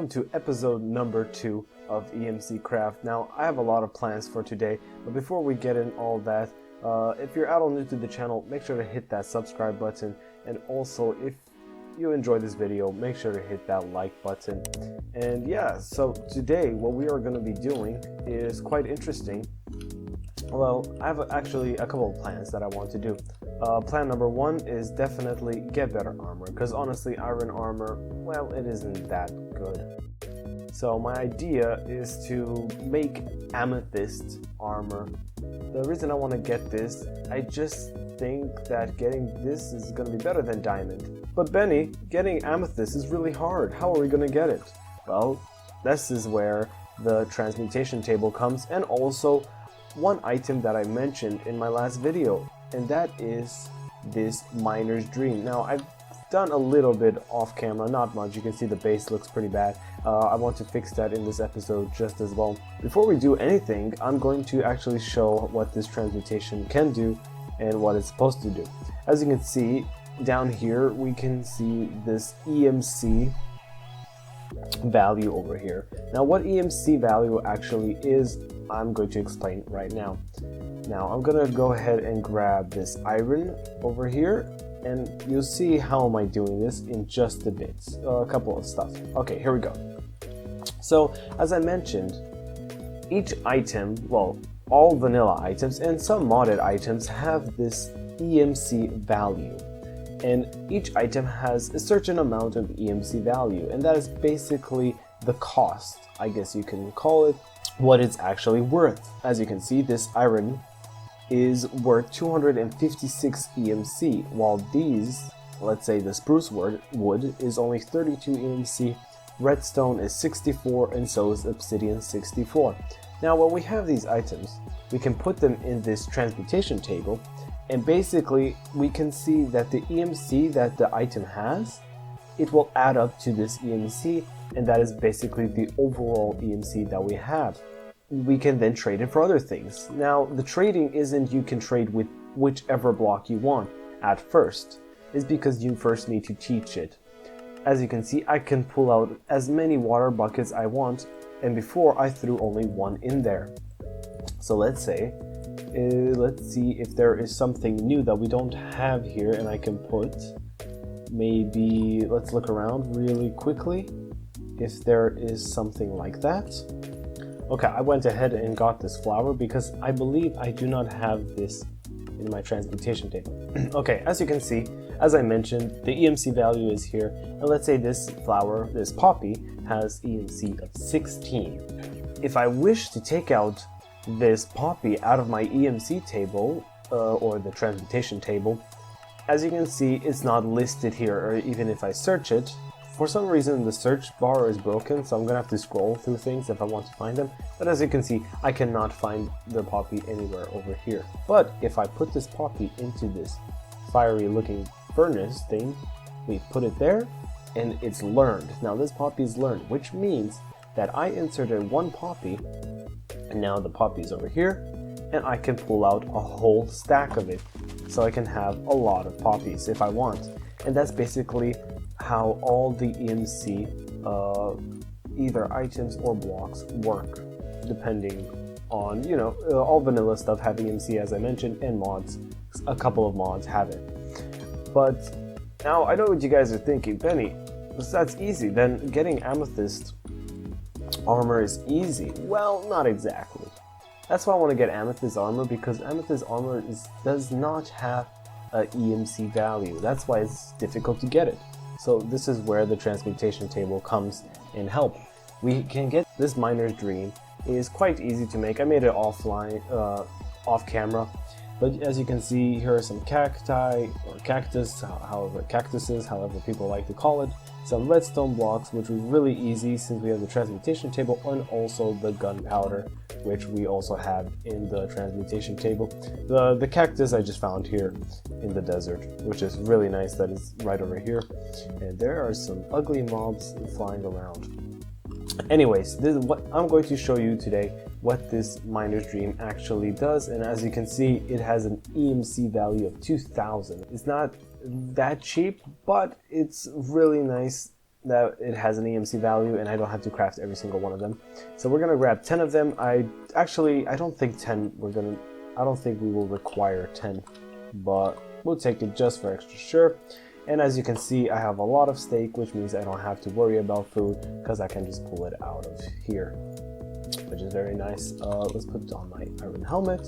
welcome to episode number 2 of EMC Craft. Now, I have a lot of plans for today, but before we get in all that, if you're at all new to the channel, make sure to hit that subscribe button, and also if you enjoy this video, make sure to hit that like button. And yeah, so today what we are going to be doing is quite interesting. Well, I have actually a couple of plans that I want to do. Plan number 1 is definitely get better armor, because honestly iron armor, well, it isn't that good. So my idea is to make amethyst armor. The reason I want to get this, I just think that getting this is going to be better than diamond. But Benny, getting amethyst is really hard. How are we going to get it? Well, this is where the transmutation table comes, and also one item that I mentioned in my last video, and that is this miner's dream. Now, I've done a little bit off camera, not much. You can see the base looks pretty bad. I want to fix that in this episode just as well. Before we do anything, I'm going to actually show what this transmutation can do and what it's supposed to do. As you can see down here, we can see this EMC value over here. Now, what EMC value actually is, I'm going to explain right now. Now, I'm gonna go ahead and grab this iron over here, and you'll see how am I doing this in just a bit. A couple of stuff. Okay, here we go. So, as I mentioned, each item, well, all vanilla items and some modded items have this EMC value. And each item has a certain amount of EMC value, and that is basically the cost, I guess you can call it, what it's actually worth. As you can see, this iron is worth 256 EMC, while these, let's say the spruce wood, is only 32 EMC, redstone is 64, and so is obsidian 64. Now, when we have these items, we can put them in this transmutation table, and basically we can see that the EMC that the item has, it will add up to this EMC, and that is basically the overall EMC that we have. We can then trade it for other things. Now, the trading isn't you can trade with whichever block you want at first. It's because you first need to teach it. As you can see, I can pull out as many water buckets I want, and before I threw only one in there. So let's see if there is something new that we don't have here, and I can put, maybe, let's look around really quickly if there is something like that. Okay, I went ahead and got this flower because I believe I do not have this in my transmutation table. Okay, as you can see, as I mentioned, the EMC value is here, and let's say this flower, this poppy, has EMC of 16. If I wish to take out this poppy out of my EMC table, or the transmutation table, as you can see, it's not listed here, or even if I search it, for some reason the search bar is broken, so I'm gonna have to scroll through things if I want to find them. But as you can see, I cannot find the poppy anywhere over here. But if I put this poppy into this fiery looking furnace thing, we put it there, and it's learned. Now this poppy is learned, which means that I inserted one poppy, and now the poppy is over here, and I can pull out a whole stack of it. So I can have a lot of poppies if I want. And that's basically how all the EMC, either items or blocks, work, depending on, you know, all vanilla stuff have EMC, as I mentioned, and mods, a couple of mods have it. But now I know what you guys are thinking, Benny, that's easy, then getting amethyst armor is easy. Well, not exactly. That's why I want to get amethyst armor, because amethyst armor does not have a EMC value. That's why it's difficult to get it. So this is where the transmutation table comes in help. We can get this miner's dream. It is quite easy to make. I made it offline, off camera. But as you can see, here are some cacti, or cactuses, however people like to call it. Some redstone blocks, which was really easy since we have the transmutation table, and also the gunpowder, which we also have in the transmutation table. The cactus I just found here in the desert, which is really nice, that is right over here. And there are some ugly mobs flying around. Anyways, this is what I'm going to show you today, what this miner's dream actually does. And as you can see, it has an EMC value of 2000. It's not that cheap, but it's really nice that it has an EMC value and I don't have to craft every single one of them. So we're gonna grab 10 of them. I don't think 10 I don't think we will require 10, but we'll take it just for extra sure. And as you can see, I have a lot of steak, which means I don't have to worry about food because I can just pull it out of here, which is very nice. Let's put on my iron helmet.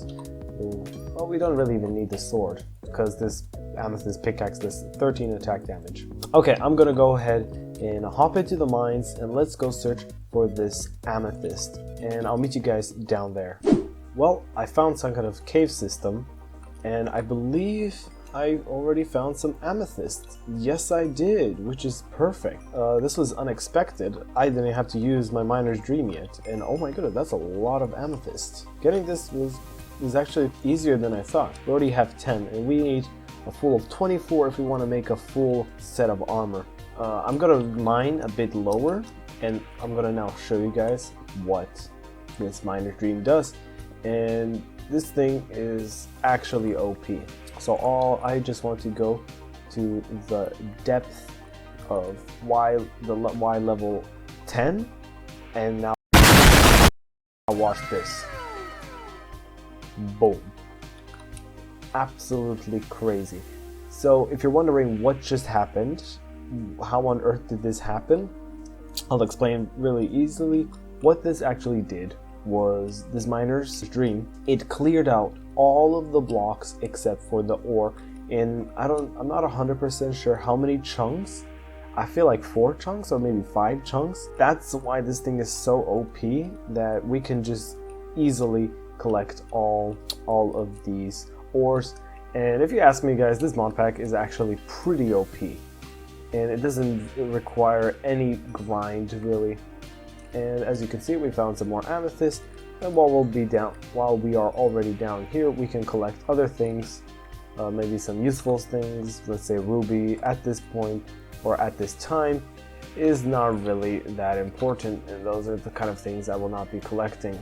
Ooh. Well, we don't really even need the sword because this Amethyst pickaxe does 13 attack damage. Okay, I'm gonna go ahead and hop into the mines and let's go search for this Amethyst. And I'll meet you guys down there. Well, I found some kind of cave system and I believe I already found some amethyst. Yes, I did, which is perfect. This was unexpected. I didn't have to use my miner's dream yet. And oh my goodness, that's a lot of amethyst. Getting this was actually easier than I thought. We already have 10 and we need a full of 24 if we want to make a full set of armor. I'm gonna mine a bit lower and I'm gonna now show you guys what this miner's dream does. And this thing is actually OP. So I just want to go to the depth of Y level 10, and now watch this. Boom. Absolutely crazy. So if you're wondering what just happened, how on earth did this happen, I'll explain really easily. What this actually did was this miner's dream. It cleared out all of the blocks except for the ore in, I'm not 100% sure how many chunks. I feel like 4 chunks or maybe 5 chunks. That's why this thing is so OP that we can just easily collect all of these ores. And if you ask me guys, this mod pack is actually pretty OP and it doesn't require any grind really. And as you can see, we found some more amethyst. And while we are already down here, we can collect other things, maybe some useful things. Let's say ruby at this point or at this time is not really that important, and those are the kind of things I will not be collecting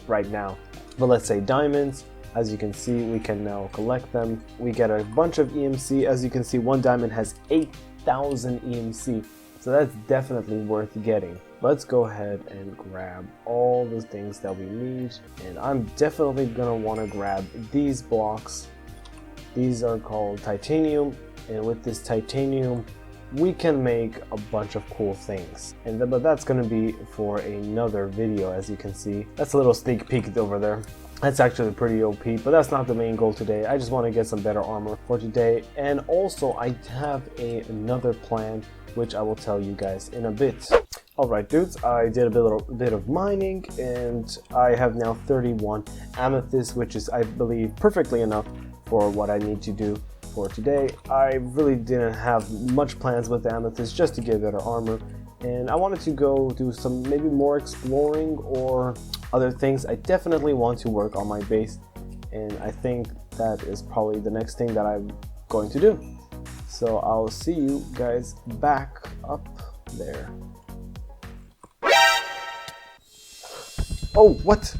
right now. But let's say diamonds, as you can see, we can now collect them. We get a bunch of EMC. As you can see, one diamond has 8,000 EMC, so that's definitely worth getting. Let's go ahead and grab all the things that we need, and I'm definitely gonna want to grab these blocks. These are called titanium, and with this titanium we can make a bunch of cool things, but that's gonna be for another video. As you can see, that's a little sneak peek over there. That's actually pretty OP, but that's not the main goal today. I just want to get some better armor for today, and also I have another plan which I will tell you guys in a bit. Alright dudes, I did a bit of mining and I have now 31 amethyst, which is, I believe, perfectly enough for what I need to do for today. I really didn't have much plans with the amethyst, just to get better armor, and I wanted to go do some maybe more exploring or other things. I definitely want to work on my base, and I think that is probably the next thing that I'm going to do. So I'll see you guys back up there. Oh, what?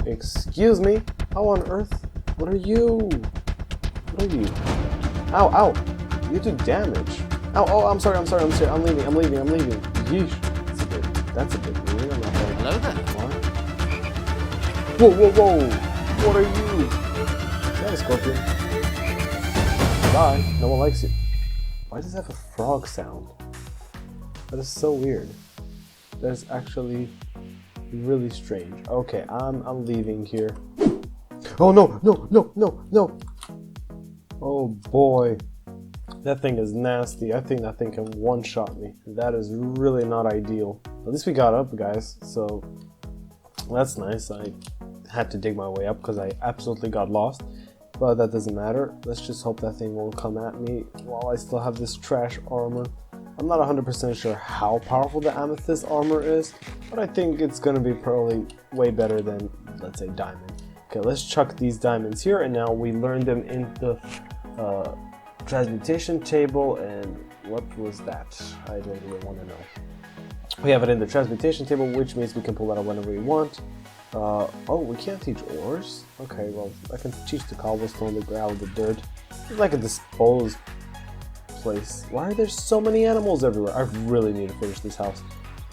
Excuse me? How on earth? What are you? What are you? Ow, ow. You did damage. Ow, oh, I'm sorry. I'm leaving. Yeesh. That's a bit weird. I'm not gonna... Hello there. What? Whoa. What are you? Is that a scorpion? Bye. No one likes you. Why does it have a frog sound? That is so weird. That's actually really strange. Okay, I'm leaving here. Oh no. Oh boy. That thing is nasty. I think that thing can one-shot me. That is really not ideal. At least we got up, guys, so that's nice. I had to dig my way up because I absolutely got lost, but that doesn't matter. Let's just hope that thing won't come at me while I still have this trash armor. I'm not 100% sure how powerful the amethyst armor is, but I think it's gonna be probably way better than, let's say, diamond. Okay, let's chuck these diamonds here, and now we learned them in the transmutation table. And what was that? I don't really want to know. We have it in the transmutation table, which means we can pull that out whenever we want. Oh, we can't teach ores? Okay, well, I can teach the cobblestone, the gravel, the dirt. I can dispose place? Why are there so many animals everywhere? I really need to finish this house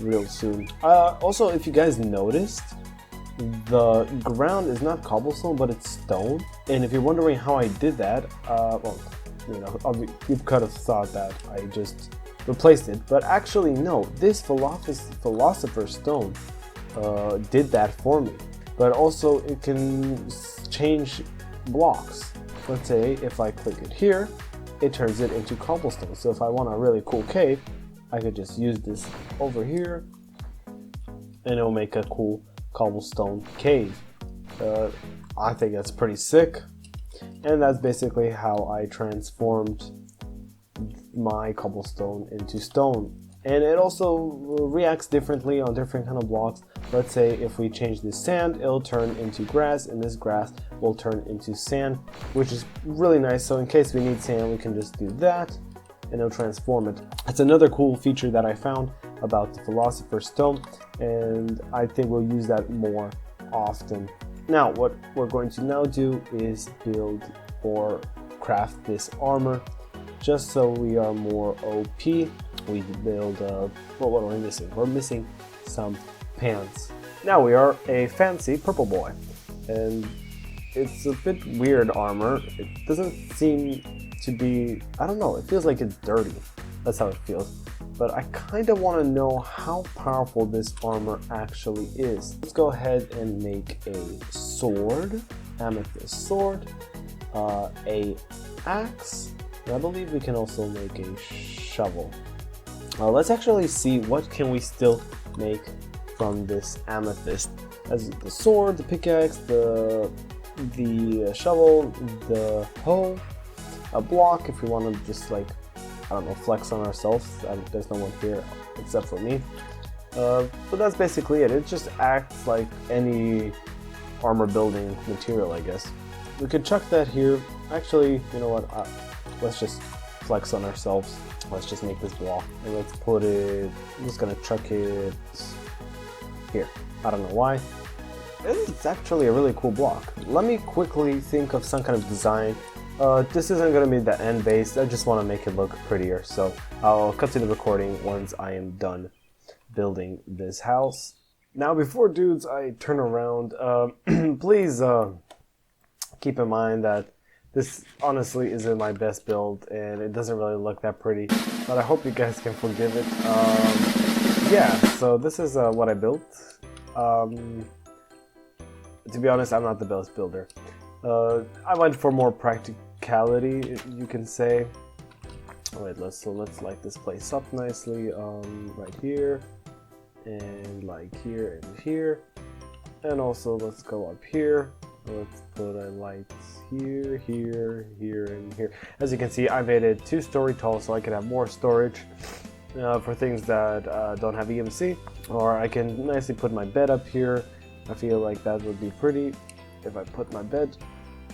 real soon. Also, if you guys noticed, the ground is not cobblestone, but it's stone. And if you're wondering how I did that, well, you know, you could have thought that I just replaced it, but actually no. This philosopher's stone did that for me. But also, it can change blocks. Let's say if I click it here, it turns it into cobblestone. So if I want a really cool cave, I could just use this over here, and it'll make a cool cobblestone cave. I think that's pretty sick. And that's basically how I transformed my cobblestone into stone. And it also reacts differently on different kind of blocks. Let's say if we change this sand, it'll turn into grass, and this grass will turn into sand, which is really nice. So in case we need sand, we can just do that, and it'll transform it. It's another cool feature that I found about the Philosopher's Stone, and I think we'll use that more often. Now, what we're going to now do is build or craft this armor, just so we are more OP. We build, well, what are we missing? We're missing some pants. Now we are a fancy purple boy, and it's a bit weird armor. It doesn't seem to be, I don't know, it feels like it's dirty. That's how it feels. But I kind of want to know how powerful this armor actually is. Let's go ahead and make a sword, amethyst sword, a axe, and I believe we can also make a shovel. Let's actually see what can we still make from this amethyst. As the sword, the pickaxe, the shovel, the hoe, a block if we want to just like, I don't know, flex on ourselves. There's no one here except for me. But that's basically it. It just acts like any armor building material, I guess. We could chuck that here. Actually, you know what? Let's just flex on ourselves. Let's just make this block, and let's put it, I'm just gonna chuck it here. I don't know why. It's actually a really cool block. Let me quickly think of some kind of design. This isn't gonna be the end base. I just want to make it look prettier, so I'll cut to the recording once I am done building this house. Now, before dudes, I turn around, please keep in mind that this honestly isn't my best build, and it doesn't really look that pretty, but I hope you guys can forgive it. Yeah, so this is what I built. To be honest, I'm not the best builder. I went for more practicality, you can say. Alright, let's light this place up nicely, right here, and like here and here, and also let's go up here. Let's put a light here, here, here, and here. As you can see, I made it 2-story tall so I can have more storage for things that don't have EMC. Or I can nicely put my bed up here. I feel like that would be pretty if I put my bed,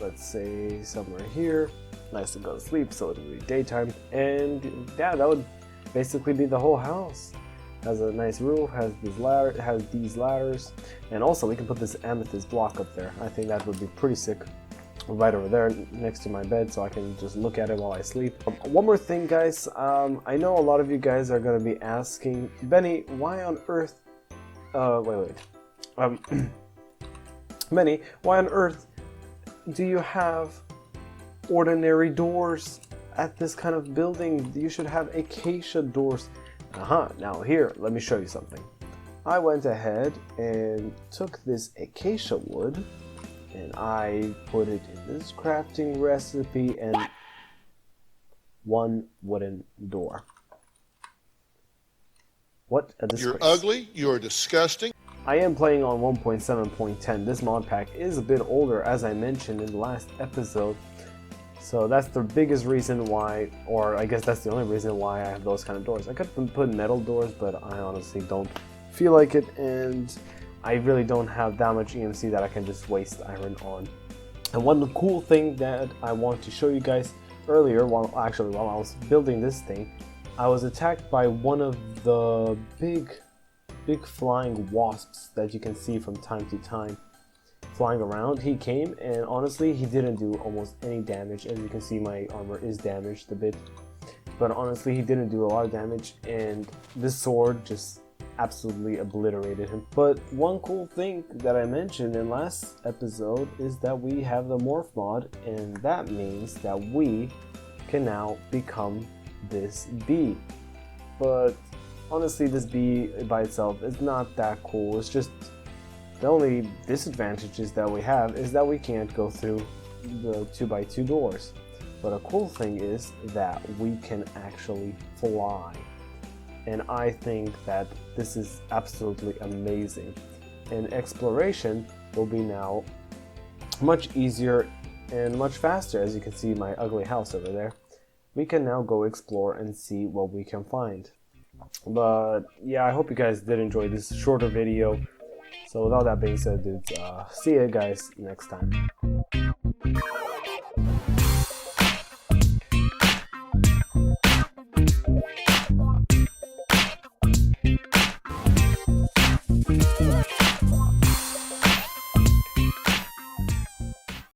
let's say, somewhere here. Nice to go to sleep so it'll be daytime. And yeah, that would basically be the whole house. Has a nice roof, has these ladders, and also we can put this amethyst block up there. I think that would be pretty sick, right over there next to my bed, so I can just look at it while I sleep. One more thing, guys. I know a lot of you guys are going to be asking, Benny, why on earth? Benny, why on earth do you have ordinary doors at this kind of building? You should have acacia doors. Now here, let me show you something. I went ahead and took this acacia wood and I put it in this crafting recipe and one wooden door. What a disgrace. You're ugly, you're disgusting. I am playing on 1.7.10. This mod pack is a bit older, as I mentioned in the last episode. So that's the biggest reason why, or I guess that's the only reason why I have those kind of doors. I could put metal doors, but I honestly don't feel like it, and I really don't have that much EMC that I can just waste iron on. And one cool thing that I want to show you guys earlier, while I was building this thing, I was attacked by one of the big flying wasps that you can see from time to time flying around. He came, and honestly he didn't do almost any damage. As you can see, my armor is damaged a bit, but honestly he didn't do a lot of damage, and this sword just absolutely obliterated him. But one cool thing that I mentioned in last episode is that we have the morph mod, and that means that we can now become this bee. But honestly, this bee by itself is not that cool. It's just the only disadvantages that we have is that we can't go through the 2x2 doors. But a cool thing is that we can actually fly. And I think that this is absolutely amazing. And exploration will be now much easier and much faster. As you can see my ugly house over there, we can now go explore and see what we can find. But yeah, I hope you guys did enjoy this shorter video. So with all that being said, dudes, see you guys next time.